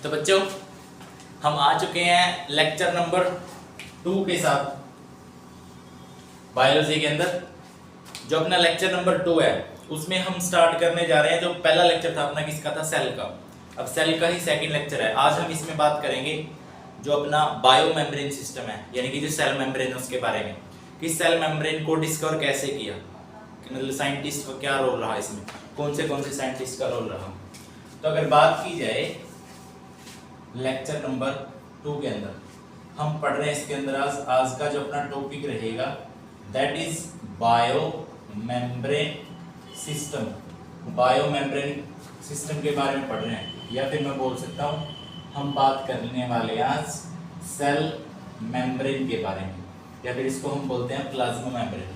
तो बच्चों हम आ चुके हैं लेक्चर नंबर 2 के साथ बायोलॉजी के अंदर। जो अपना लेक्चर नंबर 2 है उसमें हम स्टार्ट करने जा रहे हैं। जो पहला लेक्चर था अपना किसका था? सेल का। अब सेल का ही सेकंड लेक्चर है। आज हम इसमें बात करेंगे जो अपना बायो मेम्ब्रेन सिस्टम है, यानी कि जो सेल मेम्ब्रेन है उसके बारे में, कि सेल मेम्ब्रेन को डिस्कवर कैसे किया, कि मतलब साइंटिस्ट का क्या रोल रहा इसमें, कौन से साइंटिस्ट का रोल रहा। तो अगर बात की जाए लेक्चर नंबर 2 के अंदर, हम पढ़ रहे हैं इसके अंदर आज का जो अपना टॉपिक रहेगा that is bio membrane system. Bio membrane system के बारे में पढ़ रहे हैं, या फिर मैं बोल सकता हूँ हम बात करने वाले आज सेल मेम्ब्रेन के बारे में, या फिर इसको हम बोलते हैं प्लाज्मा मेम्ब्रेन।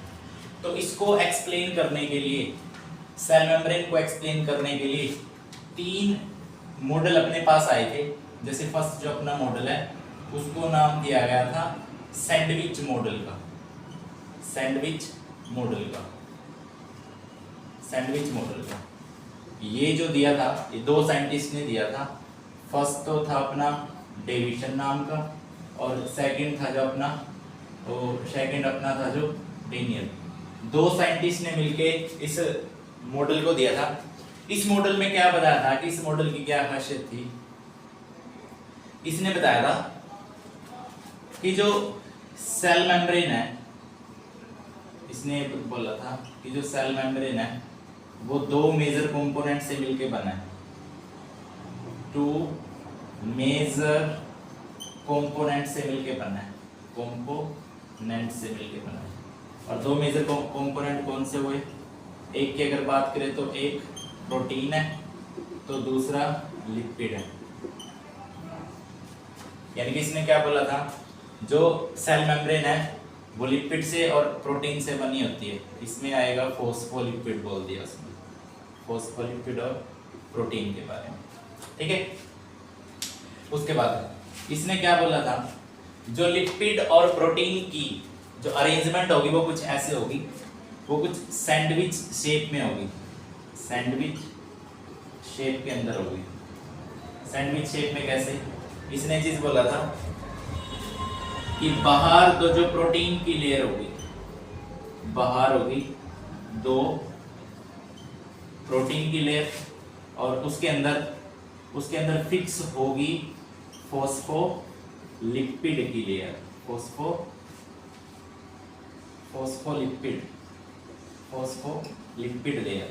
तो इसको एक्सप्लेन करने के लिए, सेल मेम्ब्रेन को एक्सप्लेन करने के लिए 3 मॉडल अपने पास आए थे। जैसे फर्स्ट जो अपना मॉडल है उसको नाम दिया गया था सैंडविच मॉडल का। सैंडविच मॉडल का ये जो दिया था, ये 2 साइंटिस्ट ने दिया था। फर्स्ट तो था अपना डेविसन नाम का, और सेकंड था जो अपना था जो डेनियल। 2 साइंटिस्ट ने मिलके इस मॉडल को दिया था। इस मॉडल में क्या बताया था कि इस मॉडल की क्या खासियत थी? इसने बताया था कि जो सेल मेम्ब्रेन है, इसने बोला था कि जो सेल मेम्ब्रेन है वो 2 मेजर कंपोनेंट से मिलके बना है। 2 मेजर कंपोनेंट से मिलके बना है, और 2 मेजर कंपोनेंट कौन से हुए? एक की अगर बात करें तो एक प्रोटीन है, तो दूसरा लिपिड है। यानी कि इसने क्या बोला था, जो सेल मेम्ब्रेन है वो लिपिड से और प्रोटीन से बनी होती है। इसमें आएगा फॉस्फोलिपिड बोल दिया उसने, फॉस्फोलिपिड और प्रोटीन के बारे में, ठीक है। उसके बाद इसने क्या बोला था, जो लिपिड और प्रोटीन की जो अरेंजमेंट होगी वो कुछ ऐसे होगी, वो कुछ सैंडविच शेप में होगी, सैंडविच शेप के अंदर होगी। सैंडविच शेप में कैसे? इसने चीज बोला था कि बाहर तो जो प्रोटीन की लेयर होगी, बाहर होगी 2 प्रोटीन की लेयर, और उसके अंदर फिक्स होगी फॉस्फोलिपिड की लेयर, फॉस्फोलिपिड लेयर।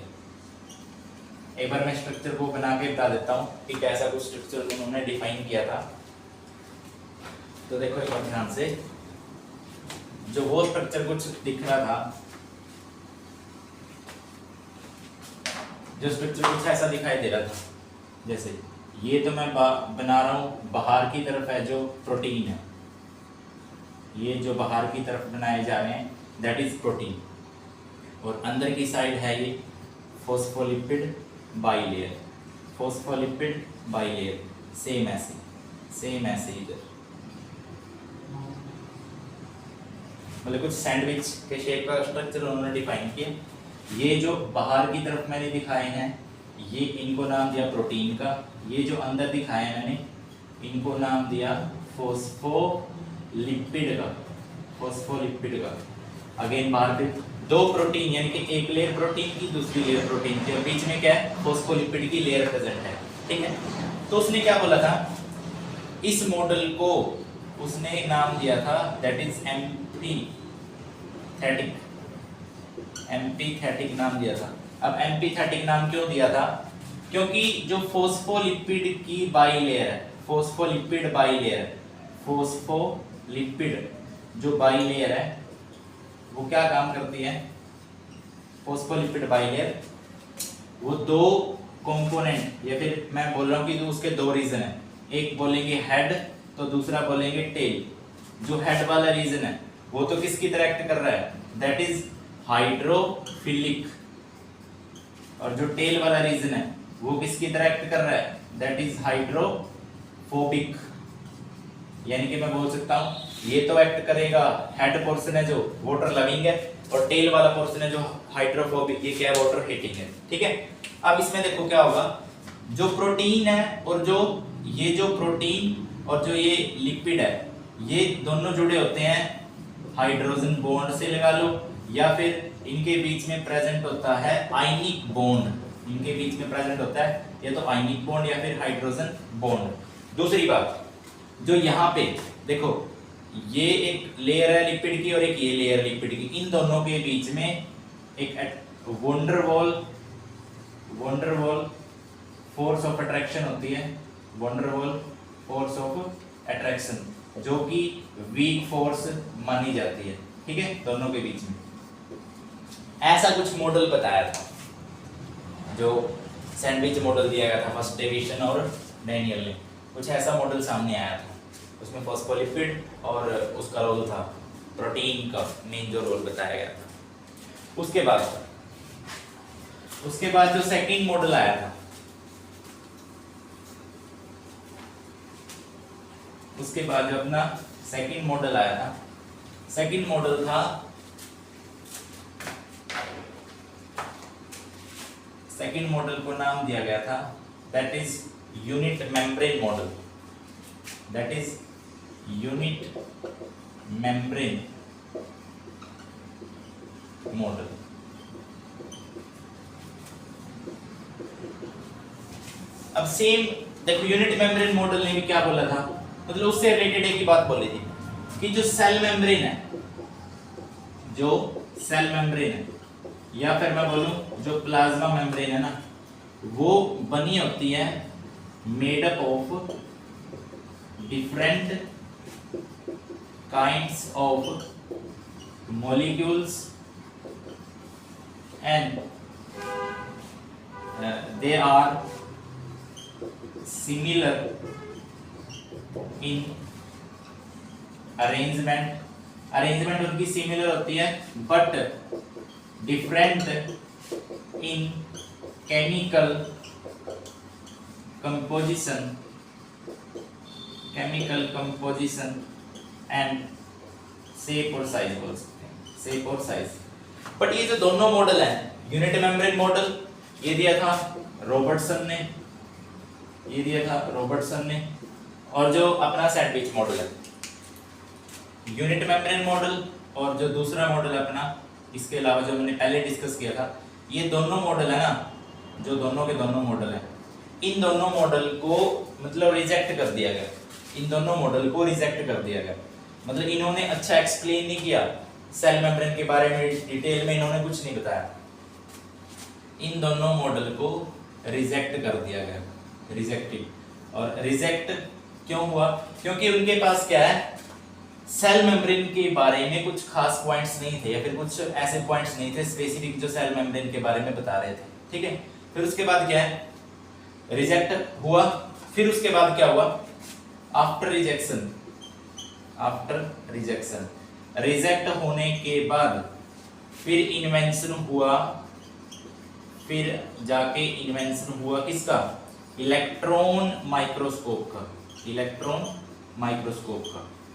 एक बार मैं स्ट्रक्चर को बना के बता देता हूँ कि कैसा कुछ स्ट्रक्चर उन्होंने डिफाइन किया था। तो देखो एक बार ध्यान से, जो वो स्ट्रक्चर कुछ दिख रहा था, जो स्ट्रक्चर कुछ ऐसा दिखाई दे रहा था, जैसे ये तो मैं बना रहा हूँ, बाहर की तरफ है जो प्रोटीन है, ये जो बाहर की तरफ बनाए जा रहे हैं दैट इज प्रोटीन, और अंदर की साइड है ये फॉस्फोलिपिड बाइलेयर, सेम ऐसे इधर, मतलब कुछ सैंडविच के शेप का स्ट्रक्चर उन्होंने डिफाइन किया। ये जो बाहर की तरफ मैंने दिखाए हैं, ये इनको नाम दिया प्रोटीन का। ये जो अंदर दिखाए हैं मैंने, इनको नाम दिया फॉस्फोलिपिड का। अगेन बाहर पे 2 प्रोटीन, यानी कि एक लेयर प्रोटीन की, दूसरी लेयर प्रोटीन की, और बीच में क्या है? फॉस्फोलिपिड की लेयर प्रेजेंट है, ठीक है। तो उसने क्या बोला था, इस मॉडल को उसने नाम दिया था दैट इज एम्पीथेटिक नाम दिया था। अब एम्पीथेटिक नाम क्यों दिया था? क्योंकि जो फॉस्फोलिपिड की बाइलेयर है, फॉस्फोलिपिड जो बाइलेयर है वो क्या काम करती है? फॉस्फोलिपिड बाइलेयर वो 2 कंपोनेंट, या फिर मैं बोल रहा हूँ कि उसके 2 रीजन है। एक बोलेंगे हेड, तो दूसरा बोलेंगे टेल। जो हेड वाला रीजन है वो तो किसकी तरह एक्ट कर रहा है? That is hydrophilic. और जो टेल वाला रीजन है वो किसकी तरह एक्ट कर रहा है? That is hydrophobic. यानी कि मैं बोल सकता हूँ ये तो एक्ट करेगा, हेड पोर्शन है जो वाटर लविंग है, और टेल वाला पोर्शन है जो हाइड्रोफोबिक, ये क्या है? वाटर हीटिंग है, ठीक है। अब इसमें देखो क्या होगा, जो प्रोटीन है और जो ये जो प्रोटीन और जो ये लिपिड है, ये दोनों जुड़े होते हैं हाइड्रोजन बॉन्ड से, लगा लो, या फिर इनके बीच में प्रेजेंट होता है आयनिक बॉन्ड, इनके बीच में प्रेजेंट होता है या तो आयनिक बॉन्ड या फिर हाइड्रोजन बॉन्ड। दूसरी बात, जो यहाँ पे देखो, ये एक लेयर है लिपिड की और एक ये लेयर लिपिड की, इन दोनों के बीच में एक वंडरवॉल फोर्स ऑफ अट्रैक्शन होती है, वंडरवॉल फोर्स ऑफ अट्रैक्शन, जो कि वीक फोर्स मानी जाती है, ठीक है, दोनों के बीच में। ऐसा कुछ मॉडल बताया था, जो सैंडविच मॉडल दिया गया था फर्स्ट डिवीजन और डैनियल ने, कुछ ऐसा मॉडल सामने आया था। उसमें फॉस्फोलिपिड और उसका रोल था, प्रोटीन का मेन जो रोल बताया गया था। उसके बाद जो सेकंड मॉडल आया था, उसके बाद जो अपना सेकंड मॉडल आया था, सेकंड मॉडल था, सेकंड मॉडल को नाम दिया गया था that is unit membrane model, that is unit membrane model. अब सेम देखो, यूनिट मेम्ब्रेन मॉडल ने भी क्या बोला था, मतलब उससे रिलेटेड एक ही बात बोली थी कि जो सेल मेम्ब्रेन है, जो सेल मेम्ब्रेन है, या फिर मैं बोलूं जो प्लाज्मा मेम्ब्रेन है ना, वो बनी होती है made up of different kinds of molecules and they are similar in arrangement उनकी सिमिलर होती है but different in chemical composition and shape और साइज बोल सकते हैं, शेप और साइज। बट ये जो दोनों मॉडल हैं, यूनिट मेम्ब्रेन मॉडल ये दिया था रॉबर्टसन ने, और जो अपना सैंडविच मॉडल है, यूनिट मेम्ब्रेन मॉडल और जो दूसरा मॉडल है अपना, इसके अलावा जो मैंने पहले डिस्कस किया था, ये दोनों मॉडल है ना, जो दोनों के दोनों मॉडल हैं, इन दोनों मॉडल को मतलब रिजेक्ट कर दिया गया, इन दोनों मॉडल को रिजेक्ट कर दिया गया। मतलब इन्होंने अच्छा एक्सप्लेन नहीं किया सेल मेम्ब्रेन के बारे में, डिटेल में इन्होंने कुछ नहीं बताया, इन दोनों मॉडल को रिजेक्ट कर दिया गया, रिजेक्टेड। और रिजेक्ट क्यों हुआ? क्योंकि उनके पास क्या है, सेल मेम्ब्रेन के बारे में कुछ खास पॉइंट्स नहीं थे, या फिर कुछ ऐसे पॉइंट्स नहीं थे स्पेसिफिक जो सेल मेम्ब्रेन के बारे में बता रहे थे, ठीक है। फिर उसके बाद क्या है, रिजेक्ट हुआ। फिर उसके बाद क्या हुआ, आफ्टर रिजेक्शन, रिजेक्ट होने के बाद फिर इन्वेंशन हुआ, फिर जाके इन्वेंशन हुआ किसका, इलेक्ट्रॉन माइक्रोस्कोप का।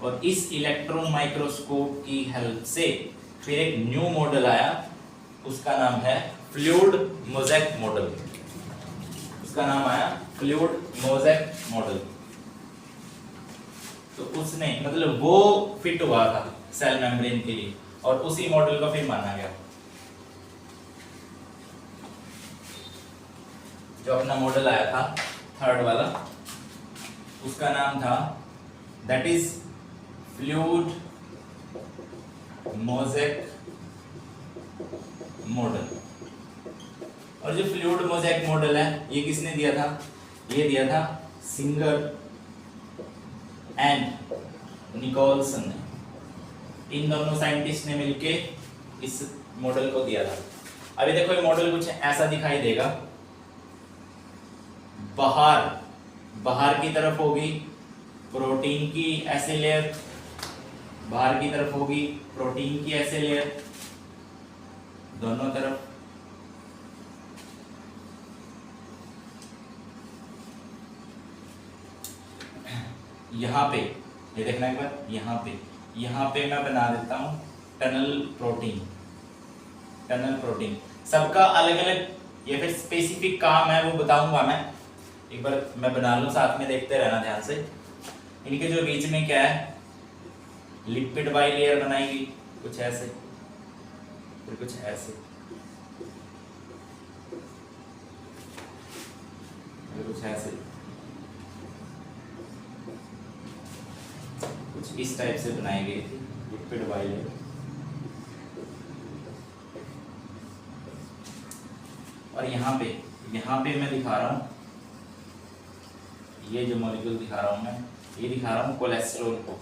और इस इलेक्ट्रॉन माइक्रोस्कोप की हेल्प से फिर एक न्यू मॉडल आया, उसका नाम है फ्लूइड मोज़ेक मॉडल, उसका नाम आया फ्लूइड मोज़ेक मॉडल। तो उसने मतलब वो फिट हुआ था सेल मेम्ब्रेन के लिए, और उसी मॉडल को फिर माना गया। जो अपना मॉडल आया था थर्ड वाला, उसका नाम था that is fluid mosaic model. और जो फ्लूइड मोज़ेक मॉडल है, ये किसने दिया था, ये दिया था सिंगर एंड निकोलसन ने। इन दोनों साइंटिस्ट ने मिलके इस मॉडल को दिया था। अभी देखो ये मॉडल कुछ ऐसा दिखाई देगा, बाहर की तरफ होगी प्रोटीन की ऐसे लेयर, बाहर की तरफ होगी प्रोटीन की ऐसे लेयर, दोनों तरफ। यहाँ पे ये देखना एक बार, यहाँ पे मैं बना देता हूँ टनल प्रोटीन। सबका अलग अलग या फिर स्पेसिफिक काम है, वो बताऊंगा मैं। एक बार मैं बना लूं, साथ में देखते रहना ध्यान से। इनके जो बीच में क्या है, लिपिड बाइलेयर बनाएगी कुछ ऐसे, फिर कुछ ऐसे, फिर कुछ ऐसे, कुछ इस टाइप से बनाई गई थी लिपिड बाइलेयर। और यहाँ पे मैं दिखा रहा हूँ, ये जो मॉलिक्यूल दिखा रहा हूँ मैं, ये दिखा रहा हूँ कोलेस्ट्रॉल को,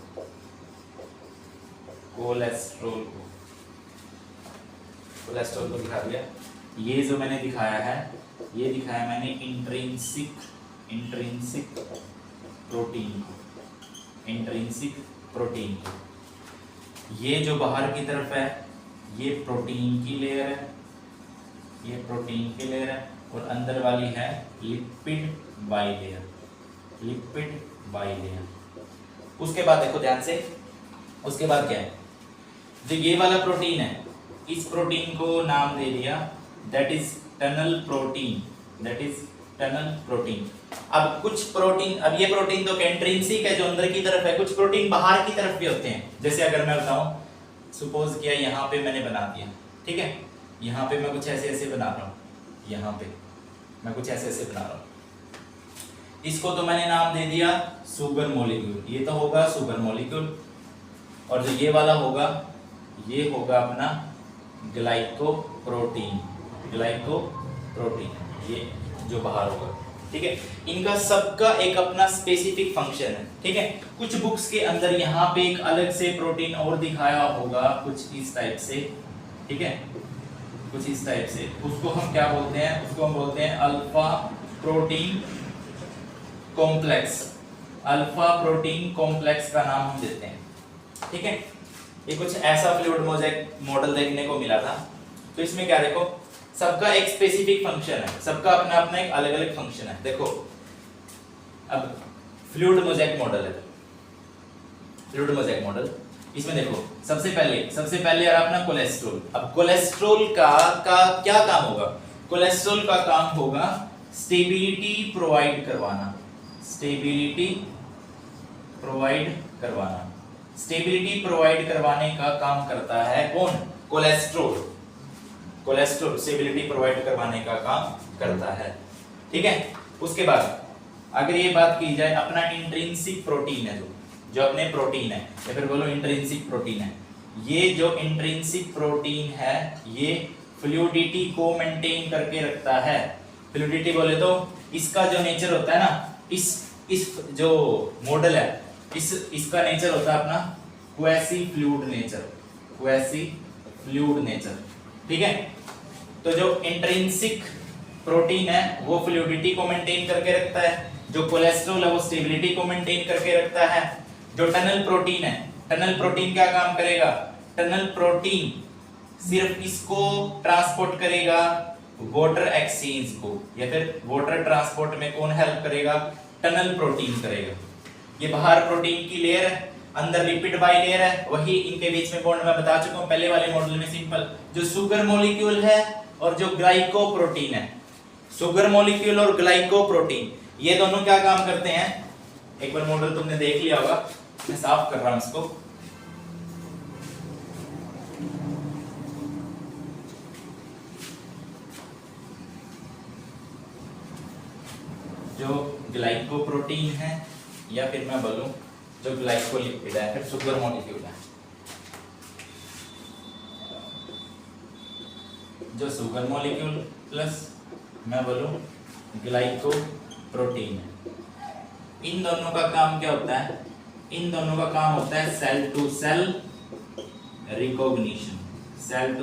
कोलेस्ट्रॉल को दिखा दिया। ये जो मैंने दिखाया है, ये दिखाया मैंने इंट्रिंसिक प्रोटीन को। ये जो बाहर की तरफ है, ये प्रोटीन की लेयर है, ये प्रोटीन की लेयर है, और अंदर वाली है लिपिड बाइलेयर। उसके बाद देखो ध्यान से, उसके बाद क्या है, जो ये वाला प्रोटीन है, इस प्रोटीन को नाम दे दिया दैट इज टनल प्रोटीन। अब कुछ प्रोटीन, अब ये प्रोटीन तो इंट्रिंसिक है जो अंदर की तरफ है, कुछ प्रोटीन बाहर की तरफ भी होते हैं। जैसे अगर मैं बताऊं, सपोज किया यहाँ पे मैंने बना दिया, ठीक है, यहाँ पे मैं कुछ ऐसे बना रहा हूँ, यहाँ पे मैं कुछ ऐसे बना रहा हूँ, इसको तो मैंने नाम दे दिया सुगर मॉलिक्यूल, ये तो होगा सुगर मॉलिक्यूल। और जो ये वाला होगा, ये होगा अपना ग्लाइकोप्रोटीन, ये जो बाहर होगा, ठीक है। इनका सबका एक अपना स्पेसिफिक फंक्शन है, ठीक है। कुछ बुक्स के अंदर यहाँ पे एक अलग से प्रोटीन और दिखाया होगा, कुछ इस टाइप से, ठीक है, कुछ इस टाइप से। उसको हम क्या बोलते हैं, उसको हम बोलते हैं अल्फा प्रोटीन कॉम्प्लेक्स का नाम हम देते हैं, ठीक है। ये कुछ ऐसा फ्लूइड मोज़ेक मॉडल देखने को मिला था। तो इसमें क्या देखो, सबका एक स्पेसिफिक फंक्शन है, सबका अपना अपना एक अलग अलग फंक्शन है। देखो अब फ्लूइड मोज़ेक मॉडल, इसमें देखो सबसे पहले यार अपना कोलेस्ट्रॉल। अब कोलेस्ट्रॉल का क्या काम होगा, कोलेस्ट्रॉल का काम होगा स्टेबिलिटी प्रोवाइड करवाना। स्टेबिलिटी प्रोवाइड करवाने का काम करता है कौन, कोलेस्ट्रॉल स्टेबिलिटी प्रोवाइड करवाने का काम करता है, ठीक है। उसके बाद अगर ये बात की जाए, अपना इंट्रिंसिक प्रोटीन है, जो अपने प्रोटीन है, या फिर बोलो इंट्रिंसिक प्रोटीन है, ये जो इंट्रिंसिक प्रोटीन है, ये फ्लूइडिटी को मेंटेन करके रखता है। फ्लूइडिटी बोले तो इसका जो नेचर होता है ना, इस जो मॉडल है, इसका नेचर होता है अपना क्वेसी फ्लूइड नेचर, ठीक है। तो जो इंट्रिंसिक प्रोटीन है वो फ्लूइडिटी को मेंटेन करके रखता है, जो कोलेस्ट्रॉल है वो स्टेबिलिटी को मेंटेन करके रखता है। जो टनल प्रोटीन है, टनल प्रोटीन क्या काम करेगा, टनल प्रोटीन सिर्फ इसको ट्रांसपोर्ट करेगा वाटर एक्सचेंज को, या फिर वाटर ट्रांसपोर्ट में कौन हेल्प करेगा, टनल प्रोटीन करेगा। ये बाहर प्रोटीन की लेयर है, अंदर लिपिड बाइलेयर है, वही इनके बीच में बॉन्ड मैं बता चुका हूं पहले वाले मॉडल में। सिंपल जो सुगर मॉलिक्यूल है और जो ग्लाइकोप्रोटीन है, सुगर मॉलिक्यूल और ग्लाइकोप्रोटीन, ये दोनों क्या काम करते हैं, एक बार मॉडल तुमने देख लिया होगा, मैं साफ कर रहा हूं इसको। जो ग्लाइकोप्रोटीन है, या फिर मैं बोलूं जो ग्लाइकोलिपिड है, फिर सुगर मॉलिक्यूल है, जो सुगर मॉलिक्यूल प्लस मैं बोलूं ग्लाइकोप्रोटीन है। इन दोनों का काम क्या होता है, इन दोनों का काम होता है cell to cell recognition. Cell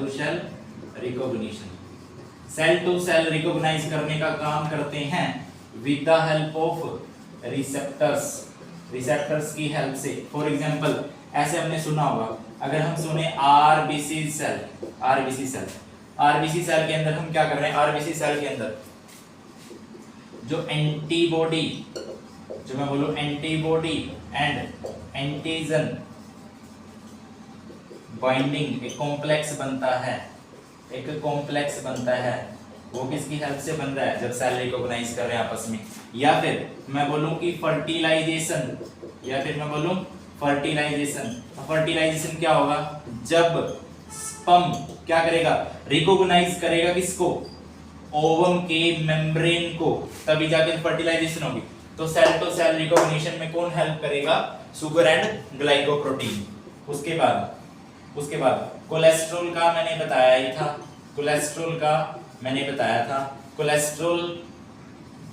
to cell recognize करने का काम करते हैं with the help of receptors की हेल्प से। फॉर एग्जांपल ऐसे हमने सुना होगा, अगर हम सुने आरबीसी सेल के अंदर हम क्या कर रहे हैं, आरबीसी सेल के अंदर जो एंटीबॉडी, जो मैं बोलूं एंटीबॉडी एंड एंटीजन बाइंडिंग एक कॉम्प्लेक्स बनता है, वो किसकी हेल्प से बन रहा है, जब सेल रिकॉग्नाइज कर रहे हैं आपस में। या फिर मैं बोलूं कि फर्टिलाइजेशन, या फिर मैं बोलूं फर्टिलाइजेशन। फर्टिलाइजेशन क्या होगा, जब स्पर्म क्या करेगा, रिकॉग्नाइज करेगा किसको, ओवम के मेम्ब्रेन को, तभी जाके फर्टिलाइजेशन होगी। तो सेल टू सेल रिकॉग्निशन में कौन हेल्प करेगा, शुगर एंड ग्लाइकोप्रोटीन। उसके बाद कोलेस्ट्रॉल का मैंने बताया ही था, कोलेस्ट्रॉल का मैंने बताया था। कोलेस्ट्रॉल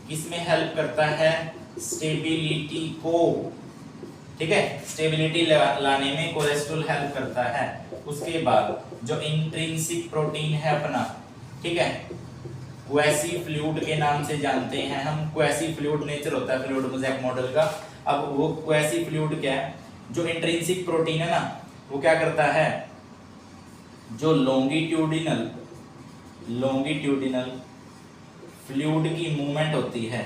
किसमें हेल्प करता है, स्टेबिलिटी को, ठीक है, स्टेबिलिटी लाने में कोलेस्ट्रॉल हेल्प करता है। उसके बाद जो इंट्रिंसिक प्रोटीन है अपना, ठीक है, क्वेसी फ्लूइड के नाम से जानते हैं हम। क्वेसी फ्लूइड नेचर होता है फ्लूइड मोज़ेक मॉडल का। अब वो क्वेसी फ्लूइड क्या है, जो इंट्रिंसिक प्रोटीन है ना, वो क्या करता है, जो लॉन्गिट्यूडिनल फ्लूइड की मूवमेंट होती है,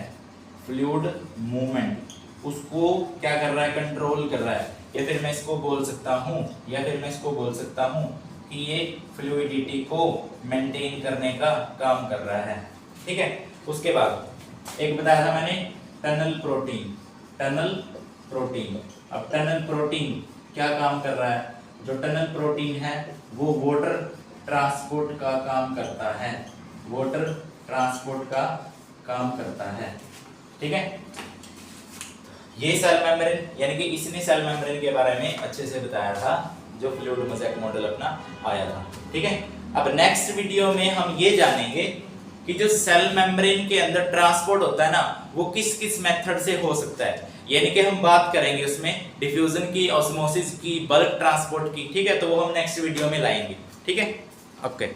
फ्लूइड मूवमेंट, उसको क्या कर रहा है, कंट्रोल कर रहा है। या फिर मैं इसको बोल सकता हूँ कि ये फ्लूइडिटी को मेंटेन करने का काम कर रहा है, ठीक है। उसके बाद एक बताया था मैंने टनल प्रोटीन। अब टनल प्रोटीन क्या काम कर रहा है, जो टनल प्रोटीन है वो वाटर ट्रांसपोर्ट का काम करता है, ठीक है। ये सेल मेम्ब्रेन, यानी कि इसने सेल मेम्ब्रेन के बारे में अच्छे से बताया था, जो फ्लूइड मोज़ेक मॉडल अपना आया था, ठीक है। अब नेक्स्ट वीडियो में हम ये जानेंगे कि जो सेल मेम्ब्रेन के अंदर ट्रांसपोर्ट होता है ना, वो किस किस मेथड से हो सकता है। यानी कि हम बात करेंगे उसमें डिफ्यूजन की, ऑस्मोसिस की, बल्क ट्रांसपोर्ट की, ठीक है। तो वो हम नेक्स्ट वीडियो में लाएंगे, ठीक है। ओके।